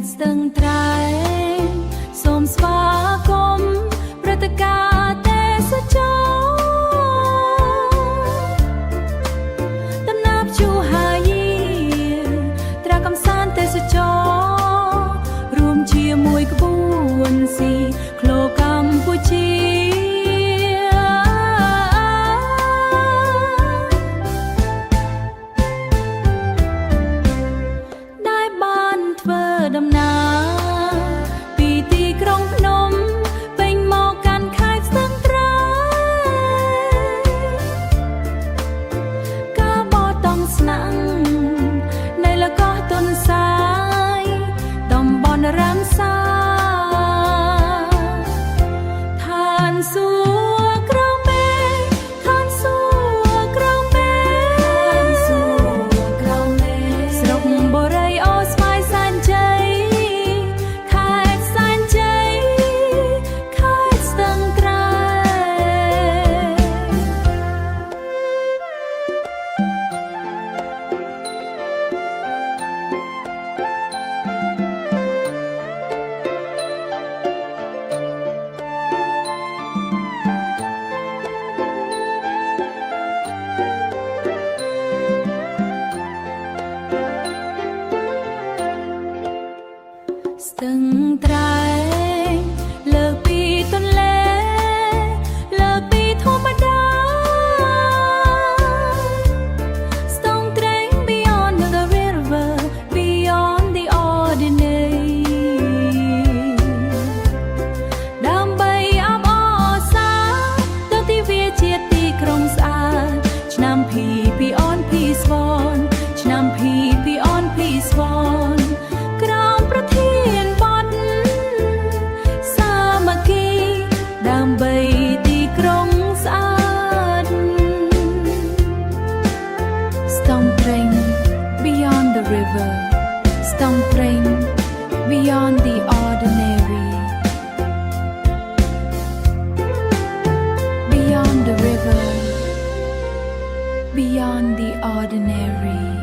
តស្ទឹងត្រែងសូមស្វាគមន៍ព្រឹត្តិការណ៍ទេសចរដំណាប់ជួហាយាត្រាកំសាន្តទេសចររួមជាមួយក្បួនស៊ីក្លោកម្ពុជាដំណើរពីទីក្រុងភ្នំពេញមកកាន់ខេត្តស្ទឹងត្រែងការបោះតង់ស្នាក់នៅលើកោះទុនសាយតំបន់រាមសាឋានសួគ៌ក្រោមមេឃឋានសួគ៌ក្រោមមេឃឋានសួគ៌ក្រោមមេឃស្រុកបូរីអូស្វាយសែនជ័យស្ទឹងត្រែងលើកពីទន្លេលើកពីធម្មតា Stone train beyond the river beyond the ordinary ដើម្បីអបអរសាទើបទីវាជាទីក្រុងស្អាតឆ្នាំ Beyond Peace Born ឆ្នាំ Beyond Peace Born ក្រោមប្រធានដើម្បីទីក្រុងស្អាត Stone train beyond the river Stone train beyond the ordinary Beyond the river Beyond the ordinary